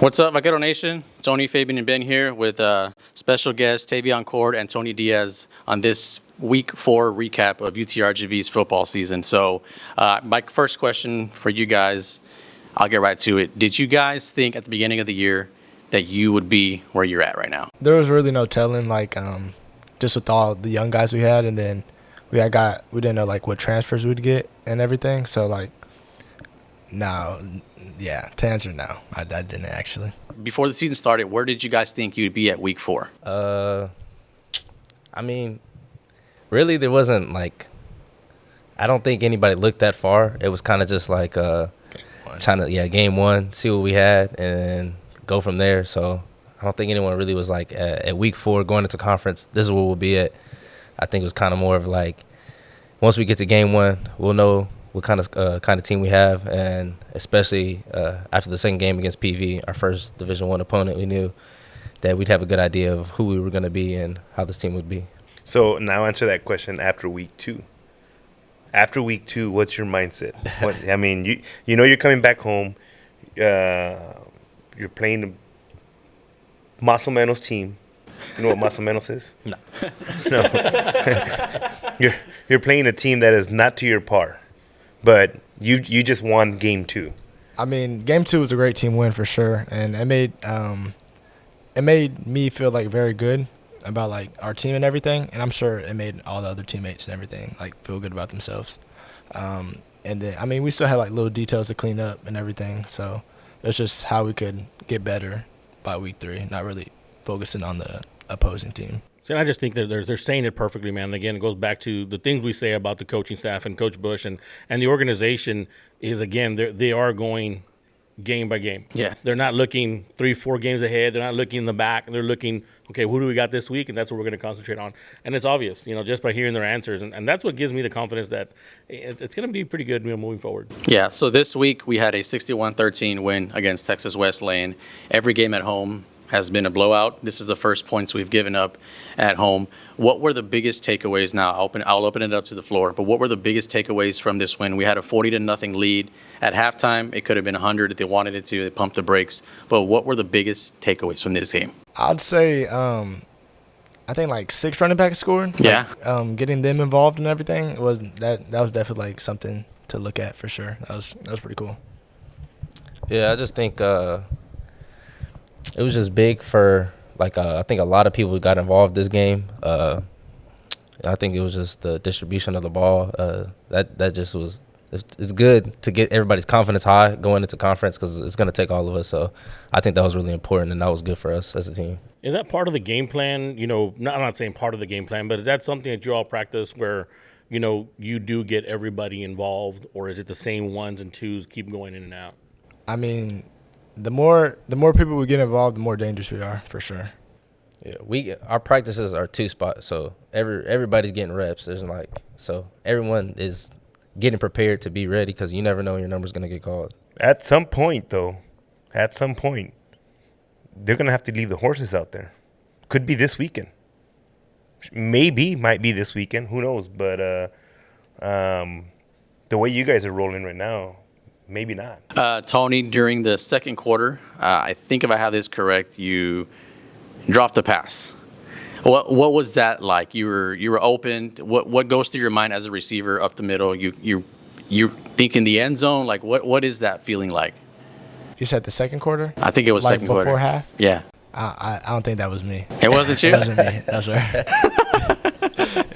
What's up, Vaquero Nation? Tony, Fabian, and Ben here with special guest Tavion and Tony Diaz on this Week 4 recap of UTRGV's football season. So my first question for you guys, I'll get right to it. Did you guys think at the beginning of the year that you would be where you're at right now? There was really no telling, just with all the young guys we had, and then we didn't know what transfers we'd get and everything. So to answer no, I didn't actually. Before the season started, where did you guys think you'd be at Week 4? Really there wasn't I don't think anybody looked that far. It was kind of just game one, see what we had, and go from there. So I don't think anyone really was at Week 4 going into conference, this is where we'll be at. I think it was kind of more of once we get to game one, we'll know what kind of team we have, and especially after the second game against PV, our first Division I opponent, we knew that we'd have a good idea of who we were going to be and how this team would be. So now answer that question after Week 2. After Week 2, what's your mindset? You're coming back home. You're playing Más o Menos team. You know what Más o Menos is? No. No. You're playing a team that is not to your par, but you just won Game 2. Game 2 was a great team win for sure, and it made me feel very good about our team and everything, and I'm sure it made all the other teammates and everything feel good about themselves. And then we still had little details to clean up and everything, so it's just how we could get better by Week 3, not really focusing on the opposing team. See, and I just think that they're saying it perfectly, man. Again, it goes back to the things we say about the coaching staff and Coach Bush and the organization is, again, they are going game by game. Yeah. They're not looking 3-4 games ahead. They're not looking in the back. They're looking, okay, who do we got this week? And that's what we're going to concentrate on. And it's obvious, just by hearing their answers. And that's what gives me the confidence that it's going to be pretty good moving forward. Yeah, so this week we had a 61-13 win against Texas Wesleyan. Every game at home has been a blowout. This is the first points we've given up at home. What were the biggest takeaways? Now, I'll open it up to the floor, but what were the biggest takeaways from this win? We had a 40-0 lead at halftime. It could have been 100 if they wanted it to. They pumped the brakes. But what were the biggest takeaways from this game? I'd say I think 6 running backs scored. Yeah. Getting them involved and everything was definitely something to look at for sure. That was pretty cool. Yeah, I just think it was just big for I think a lot of people got involved this game. I think it was just the distribution of the ball. That just was it's good to get everybody's confidence high going into conference because it's going to take all of us. So I think that was really important, and that was good for us as a team. Is that part of the game plan? I'm not saying part of the game plan, but is that something that you all practice where, you do get everybody involved, or is it the same ones and twos keep going in and out? The more people we get involved, the more dangerous we are, for sure. Yeah, our practices are 2 spots, so everybody's getting reps. So everyone is getting prepared to be ready because you never know when your number's going to get called. At some point, they're going to have to leave the horses out there. Could be this weekend. Might be this weekend. Who knows? But the way you guys are rolling right now, maybe not. Tony, during the second quarter, I think if I have this correct, you dropped the pass. What was that like? You were open. What goes through your mind as a receiver up the middle? You think in the end zone? What is that feeling like? You said the second quarter? I think it was second quarter. Before half? Yeah. I don't think that was me. It wasn't you? It wasn't me. That's right.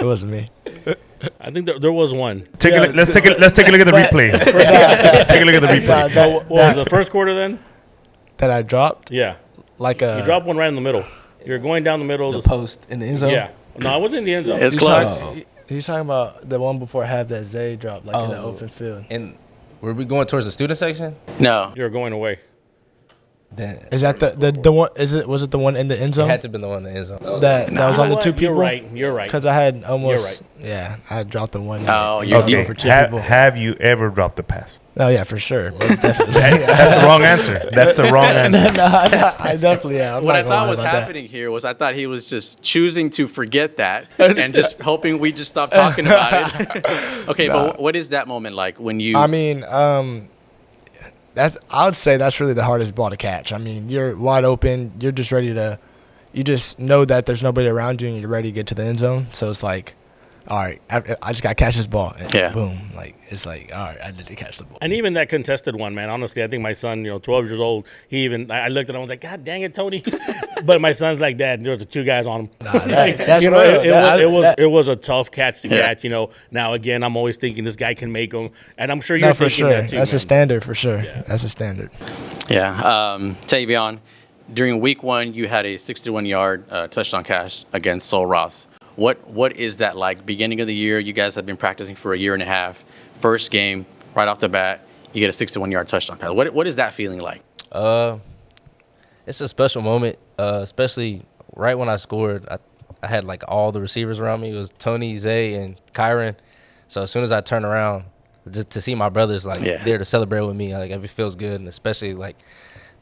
It wasn't me. I think there was one. Let's take a look at the replay. Let's take a look at the replay. What was the first quarter then? That I dropped? Yeah. You You dropped one right in the middle. You're going down the middle. The post in the end zone? Yeah. No, I wasn't in the end zone. It's close. He's talking about the one before half that Zay dropped, in the open field. And were we going towards the student section? No. You're going away. Then Is that the one? Was it the one in the end zone? it had to have been the one in the end zone. That was on the 2 people. You're right. Because I had almost. You're right. Yeah, I dropped the one. Oh, Okay. For 2 people. Have you ever dropped the pass? Oh yeah, for sure. Most definitely. That's the wrong answer. That's the wrong answer. No, I definitely am. What I thought was happening here was I thought he was just choosing to forget that and just hoping we just stop talking about it. Okay, but what is that moment like when you? I would say that's really the hardest ball to catch. I mean, you're wide open. You're just ready to. You just know that there's nobody around you, and you're ready to get to the end zone. So it's like, all right, I just got to catch this ball. And Yeah. boom. Like, it's like, all right, I need to catch the ball. And even that contested one, man. Honestly, I think my son, 12 years old, I looked at him, I was like, God dang it, Tony. But my son's like, Dad, there was 2 guys on him. Nah, that's real. It was a tough catch to catch. Now again, I'm always thinking this guy can make them, and I'm sure you're No, for thinking sure. that too. That's man. a standard for sure. Yeah. That's a standard. Yeah. Tavion, during week 1, you had a 61-yard touchdown catch against Sol Ross. What is that like? Beginning of the year, you guys have been practicing for a year and a half. First game, right off the bat, you get a 61-yard touchdown pass. What is that feeling like? It's a special moment, especially right when I scored. I had like all the receivers around me. It was Tony, Zay, and Kyron. So as soon as I turn around, just to see my brothers there to celebrate with me, like it feels good, and especially like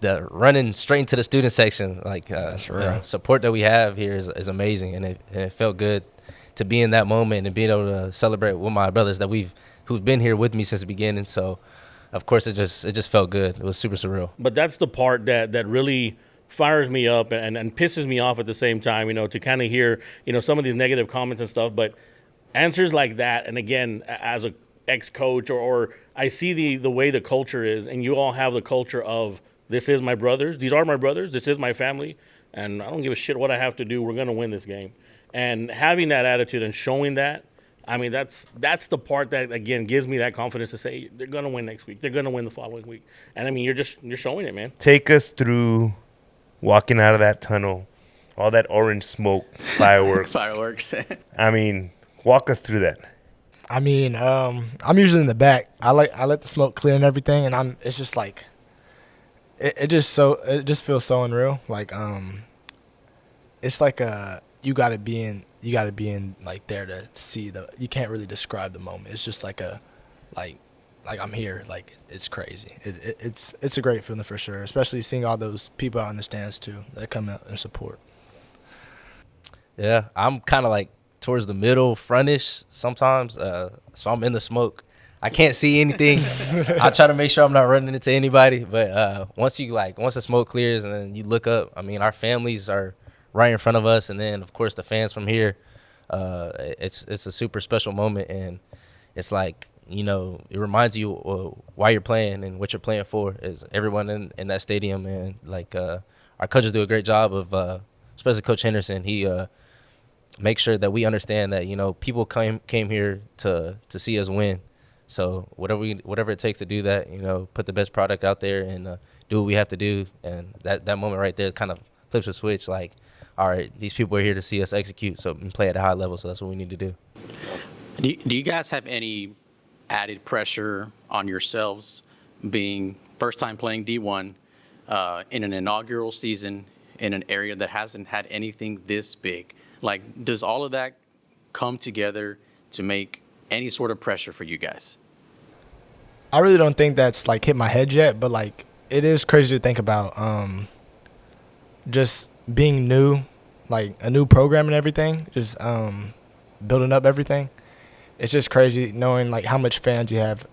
the running straight into the student section, That's real. the support that we have here is amazing, and it felt good to be in that moment and being able to celebrate with my brothers who've been here with me since the beginning. So, of course, it just felt good. It was super surreal. But that's the part that really fires me up and pisses me off at the same time, to kind of hear, some of these negative comments and stuff. But answers like that, and again, as a ex-coach or I see the way the culture is, and you all have the culture of, this is my brothers, these are my brothers, this is my family, and I don't give a shit what I have to do. We're going to win this game. And having that attitude and showing that, I mean, that's the part that, again, gives me that confidence to say they're going to win next week. They're going to win the following week. And, I mean, you're showing it, man. Take us through walking out of that tunnel, all that orange smoke, fireworks. Fireworks. I mean, walk us through that. I mean, I'm usually in the back. I let the smoke clear and everything, and it's just like, it just feels so unreal. Like, it's like you gotta be in like there to see you can't really describe the moment. It's just like like I'm here. Like, it's crazy. It's a great feeling for sure, especially seeing all those people out in the stands too that come out and support. Yeah, I'm kind of like towards the middle, frontish sometimes. So I'm in the smoke. I can't see anything. I try to make sure I'm not running into anybody. But once the smoke clears and then you look up, I mean, our families are right in front of us, and then of course the fans from here. It's a super special moment, and it's like, it reminds you why you're playing and what you're playing for. Is everyone in that stadium, and like our coaches do a great job of, especially Coach Henderson. He makes sure that we understand that people came here to see us win. So whatever it takes to do that, put the best product out there and do what we have to do. And that moment right there kind of flips a switch. Like, all right, these people are here to see us execute, and play at a high level. So that's what we need to do. Do you guys have any added pressure on yourselves being first time playing D1 in an inaugural season in an area that hasn't had anything this big? Like, does all of that come together to make any sort of pressure for you guys? I really don't think that's like hit my head yet, but like it is crazy to think about just being new, like a new program and everything, just building up everything. It's just crazy knowing like how much fans you have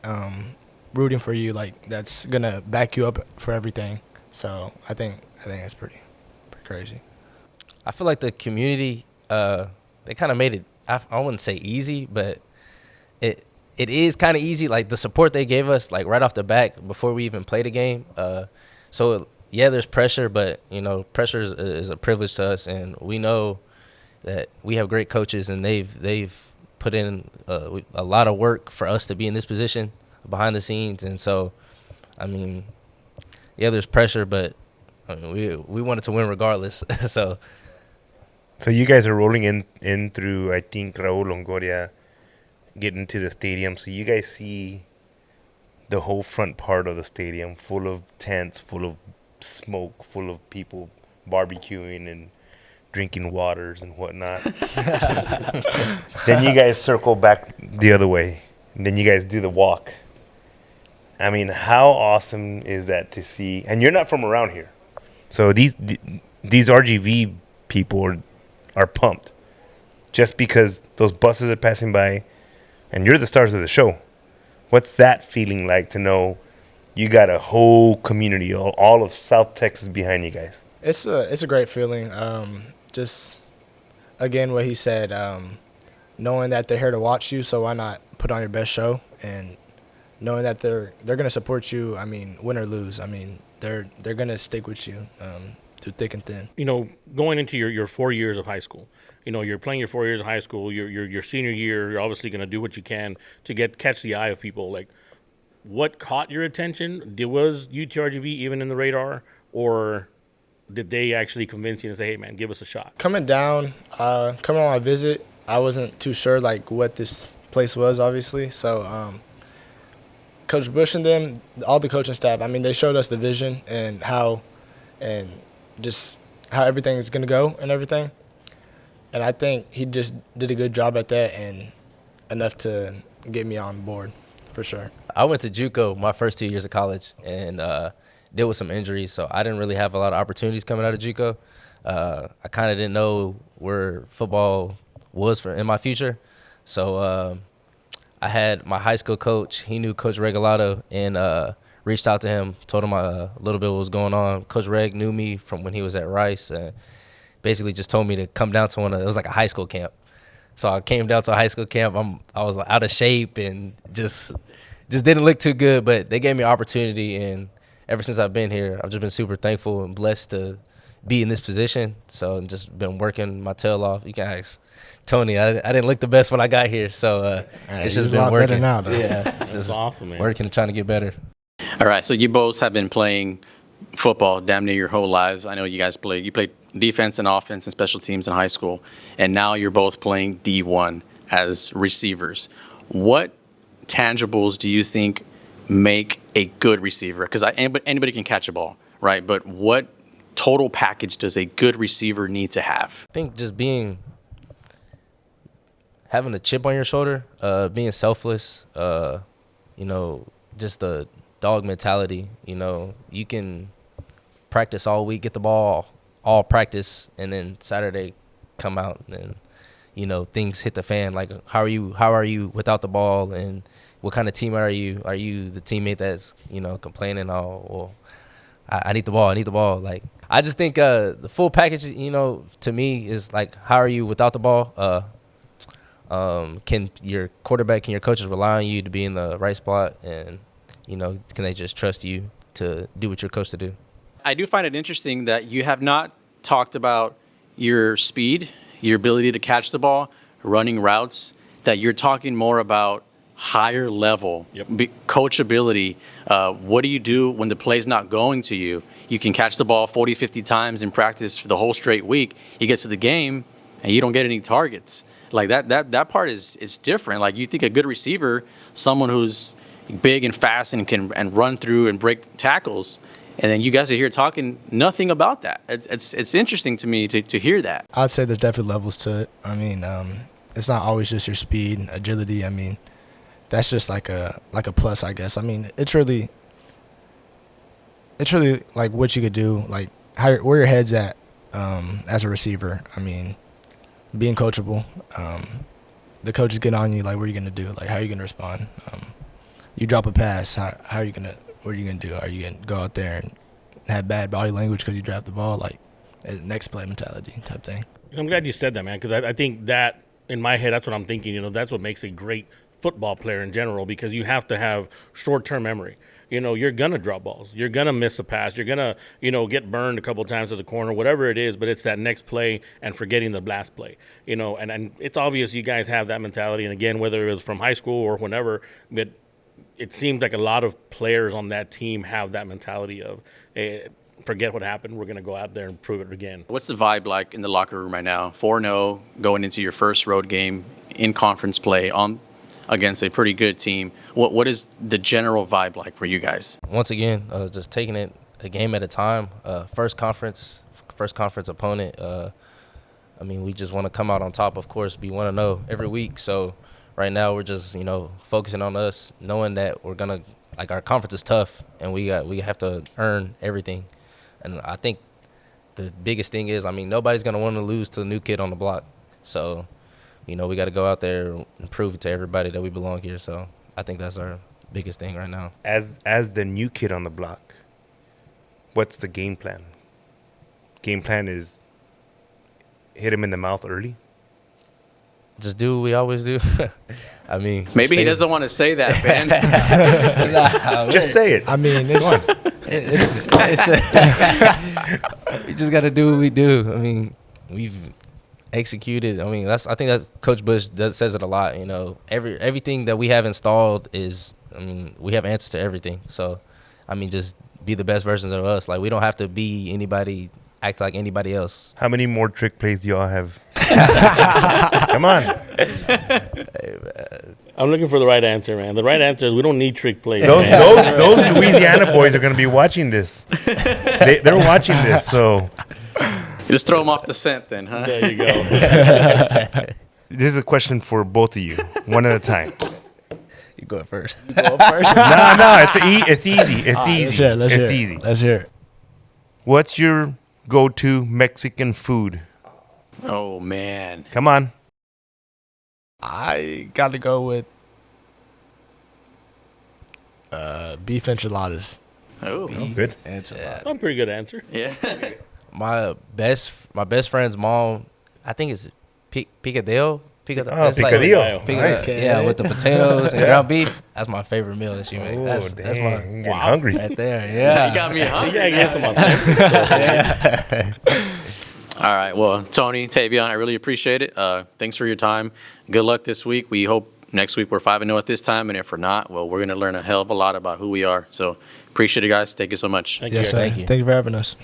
rooting for you, like that's gonna back you up for everything. So I think that's pretty crazy. I feel like the community, they kind of made it, I wouldn't say easy, but it is kind of easy. Like the support they gave us, like right off the bat before we even played a game. So yeah, there's pressure, but pressure is a privilege to us, and we know that we have great coaches, and they've put in a lot of work for us to be in this position behind the scenes. And so, I mean, yeah, there's pressure, but I mean, we wanted to win regardless. So you guys are rolling in through, I think, Raul Longoria, getting to the stadium. So you guys see the whole front part of the stadium full of tents, full of smoke, full of people barbecuing and drinking waters and whatnot. Then you guys circle back the other way, and then you guys do the walk. I mean, how awesome is that to see? And you're not from around here, so these RGV people are pumped just because those buses are passing by, and you're the stars of the show. What's that feeling like to know you got a whole community, all of South Texas behind you guys. It's a great feeling. Just again, what he said, knowing that they're here to watch you, so why not put on your best show, and knowing that they're gonna support you. I mean, win or lose. I mean, they're gonna stick with you through thick and thin. Going into your 4 years of high school, you're playing your 4 years of high school. Your senior year, you're obviously going to do what you can to catch the eye of people. Like, what caught your attention? Was UTRGV even in the radar, or did they actually convince you to say, "Hey, man, give us a shot"? Coming down, coming on my visit, I wasn't too sure like what this place was, obviously. So, Coach Bush and them, all the coaching staff, I mean, they showed us the vision and just how everything is gonna go and everything. And I think he just did a good job at that, and enough to get me on board, for sure. I went to JUCO my first 2 years of college and dealt with some injuries, so I didn't really have a lot of opportunities coming out of JUCO. I kind of didn't know where football was in my future, so I had my high school coach. He knew Coach Regalado and reached out to him, told him a little bit what was going on. Coach Reg knew me from when he was at Rice, and basically just told me to come down to it was like a high school camp. So I came down to a high school camp. I was like out of shape and just didn't look too good, but they gave me an opportunity, and ever since I've been here, I've just been super thankful and blessed to be in this position. So I've just been working my tail off. You can ask Tony. I didn't look the best when I got here, so it's just been working. Now, though. Yeah, That's just awesome, man. working and trying to get better. All right, so you both have been playing football damn near your whole lives. I know you guys played defense and offense and special teams in high school, and now you're both playing D1 as receivers. What tangibles do you think make a good receiver? Because anybody can catch a ball, right? But what total package does a good receiver need to have? I think just having a chip on your shoulder, being selfless, just the dog mentality. You can practice all week, get the ball all practice, and then Saturday come out and things hit the fan. Like, how are you without the ball, and what kind of teammate are you? Are you the teammate that's complaining, well, I need the ball. Like, I just think the full package, to me is like, how are you without the ball? Can your quarterback, can your coaches rely on you to be in the right spot, and can they just trust you to do what you're coached to do? I do find it interesting that you have not talked about your speed, your ability to catch the ball, running routes, that you're talking more about higher level coachability. What do you do when the play's not going to you? You can catch the ball 40, 50 times in practice for the whole straight week. You get to the game and you don't get any targets. Like that part is different. Like, you think a good receiver, someone who's big and fast and can run through and break tackles, and then you guys are here talking nothing about that. It's interesting to me to hear that. I'd say there's definitely levels to it. I mean, it's not always just your speed, agility. I mean, that's just like a plus, I guess. I mean, it's really like what you could do, like where your head's at as a receiver. I mean, being coachable. The coaches get on you, like, what are you gonna do? Like, how are you gonna respond? You drop a pass, what are you gonna do? Are you gonna go out there and have bad body language because you dropped the ball? Like, next play mentality type thing. I'm glad you said that, man, because I think that in my head, that's what I'm thinking. That's what makes a great football player in general, because you have to have short-term memory. You're going to drop balls. You're going to miss a pass. You're going to, get burned a couple of times as a corner, whatever it is, but it's that next play and forgetting the last play, and it's obvious you guys have that mentality. And again, whether it was from high school or whenever, but it seems like a lot of players on that team have that mentality of, hey, forget what happened. We're going to go out there and prove it again. What's the vibe like in the locker room right now? 4-0 going into your first road game in conference play against a pretty good team. What is the general vibe like for you guys? Once again, just taking it a game at a time. First conference opponent. We just want to come out on top, of course, be 1-0 every week. So right now we're just, focusing on us, knowing that we're going to, like, our conference is tough and we have to earn everything. And I think the biggest thing is, nobody's going to want to lose to the new kid on the block. So, we got to go out there and prove it to everybody that we belong here. So I think that's our biggest thing right now. As the new kid on the block, what's the game plan? Game plan is hit him in the mouth early. Just do what we always do. I mean, Maybe he stay- doesn't want to say that, Ben. Nah, Just say it. I mean, it's we just got to do what we do. I mean, we've executed. I mean, I think that Coach Bush says it a lot. You know, everything that we have installed is. I mean, we have answers to everything. So, I mean, just be the best versions of us. Like, we don't have to be anybody, act like anybody else. How many more trick plays do y'all have? Come on. I'm looking for the right answer, man. The right answer is we don't need trick plays. Those, man. those Louisiana boys are going to be watching this. They're watching this, so Just throw him off the scent then, huh? There you go. this is a question for both of you, one at a time. You go first. No, it's easy. It's easy. Let's hear It's it. easy. Let's hear it. What's your go-to Mexican food? Oh, man. Come on. I got to go with beef enchiladas. Oh, Good. I'm pretty good answer. yeah. My best friend's mom, I think it's picadillo. Oh, It's like- picadillo. Picadillo, Nice. yeah, with the potatoes and ground beef. That's my favorite meal that she makes. Oh, That's dang. my I'm getting hungry. right there. You Yeah. got me You hungry. gotta get some authentic stuff. All right. Well, Tony, Tavion, I really appreciate it. Thanks for your time. Good luck this week. We hope next week we're 5-0 at this time. And if we're not, well, we're going to learn a hell of a lot about who we are. So appreciate it, guys. Thank you so much. Thank you, Yes, guys. sir. Thank you. Thank you for having us.